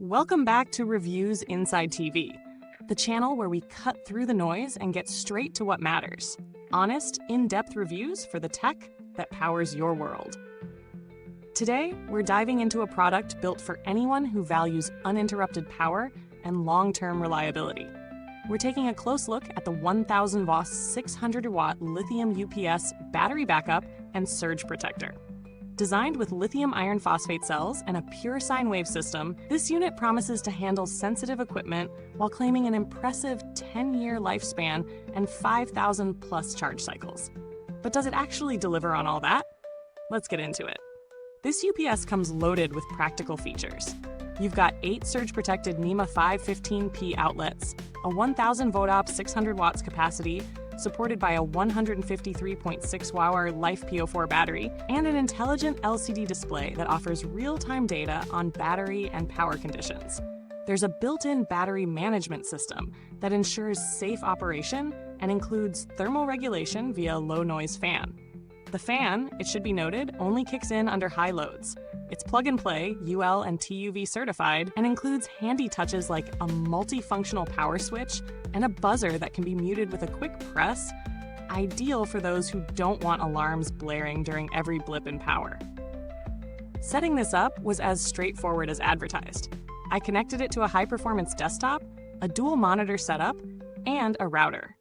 Welcome back to Reviews Inside TV, the channel where we cut through the noise and get straight to what matters. Honest, in-depth reviews for the tech that powers your world. Today, we're diving into a product built for anyone who values uninterrupted power and long-term reliability. We're taking a close look at the 1000 watt 600-watt lithium UPS battery backup and surge protector. Designed with lithium iron phosphate cells and a pure Sinewave system, this unit promises to handle sensitive equipment while claiming an impressive 10-year lifespan and 5,000 plus charge cycles. But does it actually deliver on all that? Let's get into it. This UPS comes loaded with practical features. You've got 8 surge-protected NEMA 515P outlets, a 1000 volt 600 watts capacity, supported by a 153.6 Wh Life PO4 battery, and an intelligent LCD display that offers real-time data on battery and power conditions. There's a built-in battery management system that ensures safe operation and includes thermal regulation via low-noise fan. The fan, it should be noted, only kicks in under high loads. It's plug-and-play, UL and TUV certified, and includes handy touches like a multifunctional power switch and a buzzer that can be muted with a quick press, ideal for those who don't want alarms blaring during every blip in power. Setting this up was as straightforward as advertised. I connected it to a high-performance desktop, a dual monitor setup, and a router.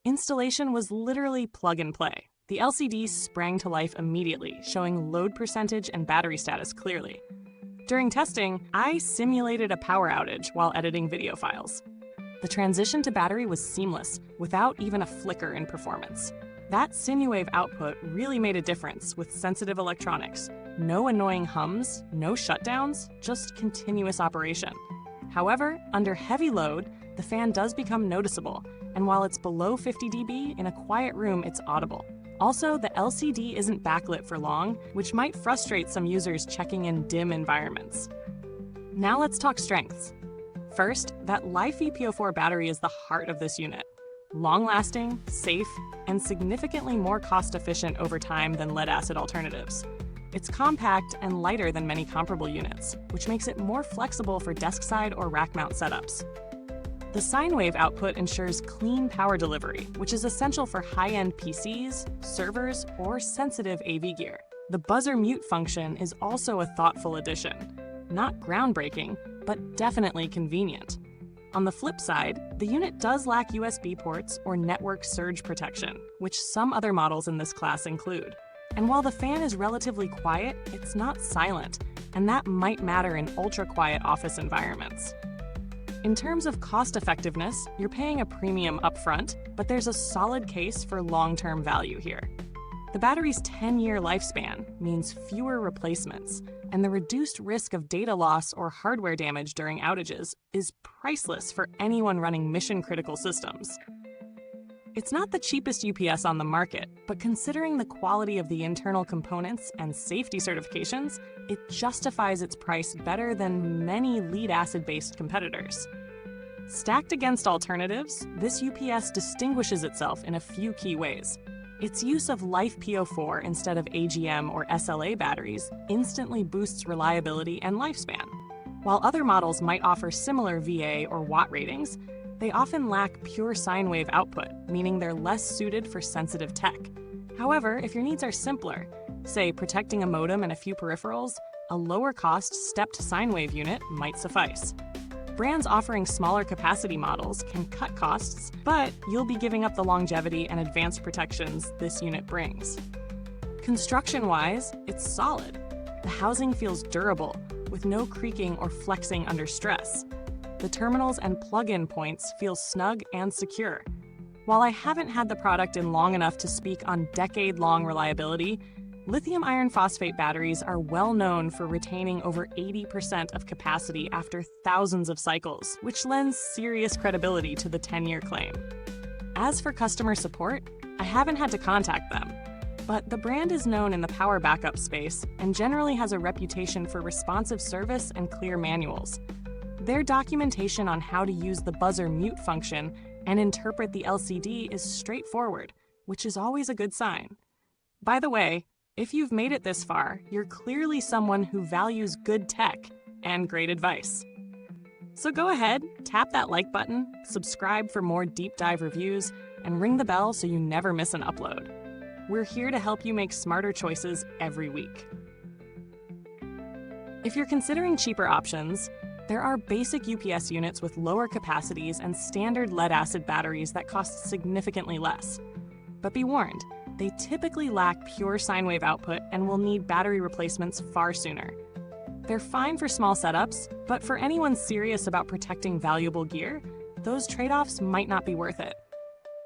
Installation was literally plug-and-play. The LCD sprang to life immediately, showing load percentage and battery status clearly. During testing, I simulated a power outage while editing video files. The transition to battery was seamless, without even a flicker in performance. That Sinewave output really made a difference with sensitive electronics. No annoying hums, no shutdowns, just continuous operation. However, under heavy load, the fan does become noticeable, and while it's below 50 dB, in a quiet room it's audible. Also, the LCD isn't backlit for long, which might frustrate some users checking in dim environments. Now let's talk strengths. First, that Life PO4 battery is the heart of this unit. Long-lasting, safe, and significantly more cost-efficient over time than lead-acid alternatives. It's compact and lighter than many comparable units, which makes it more flexible for desk-side or rack-mount setups. The Sinewave output ensures clean power delivery, which is essential for high-end PCs, servers, or sensitive AV gear. The buzzer mute function is also a thoughtful addition. Not groundbreaking, but definitely convenient. On the flip side, the unit does lack USB ports or network surge protection, which some other models in this class include. And while the fan is relatively quiet, it's not silent, and that might matter in ultra-quiet office environments. In terms of cost-effectiveness, you're paying a premium upfront, but there's a solid case for long-term value here. The battery's 10-year lifespan means fewer replacements, and the reduced risk of data loss or hardware damage during outages is priceless for anyone running mission-critical systems. It's not the cheapest UPS on the market, but considering the quality of the internal components and safety certifications, it justifies its price better than many lead-acid-based competitors. Stacked against alternatives, this UPS distinguishes itself in a few key ways. Its use of Life PO4 instead of AGM or SLA batteries instantly boosts reliability and lifespan. While other models might offer similar VA or watt ratings, they often lack pure Sinewave output, meaning they're less suited for sensitive tech. However, if your needs are simpler, say protecting a modem and a few peripherals, a lower-cost stepped Sinewave unit might suffice. Brands offering smaller capacity models can cut costs, but you'll be giving up the longevity and advanced protections this unit brings. Construction-wise, it's solid. The housing feels durable, with no creaking or flexing under stress. The terminals and plug-in points feel snug and secure. While I haven't had the product in long enough to speak on decade-long reliability, lithium iron phosphate batteries are well known for retaining over 80% of capacity after thousands of cycles, which lends serious credibility to the 10-year claim. As for customer support, I haven't had to contact them, but the brand is known in the power backup space and generally has a reputation for responsive service and clear manuals. Their documentation on how to use the buzzer mute function and interpret the LCD is straightforward, which is always a good sign. By the way, if you've made it this far, you're clearly someone who values good tech and great advice. So go ahead, tap that like button, subscribe for more deep dive reviews, and ring the bell so you never miss an upload. We're here to help you make smarter choices every week. If you're considering cheaper options, there are basic UPS units with lower capacities and standard lead-acid batteries that cost significantly less. But be warned, they typically lack pure sine wave output and will need battery replacements far sooner. They're fine for small setups, but for anyone serious about protecting valuable gear, those trade-offs might not be worth it.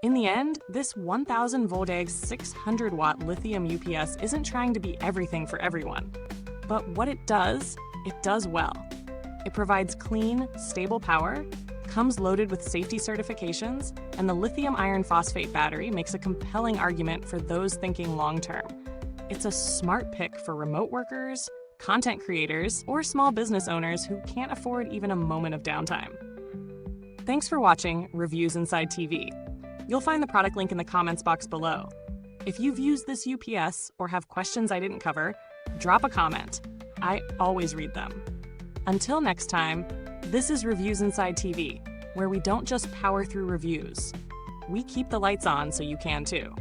In the end, this 1000 VA 600-watt lithium UPS isn't trying to be everything for everyone. But what it does well. It provides clean, stable power, comes loaded with safety certifications, and the lithium iron phosphate battery makes a compelling argument for those thinking long-term. It's a smart pick for remote workers, content creators, or small business owners who can't afford even a moment of downtime. Thanks for watching Reviews Inside TV. You'll find the product link in the comments box below. If you've used this UPS or have questions I didn't cover, drop a comment. I always read them. Until next time, this is Reviews Inside TV, where we don't just power through reviews. We keep the lights on so you can too.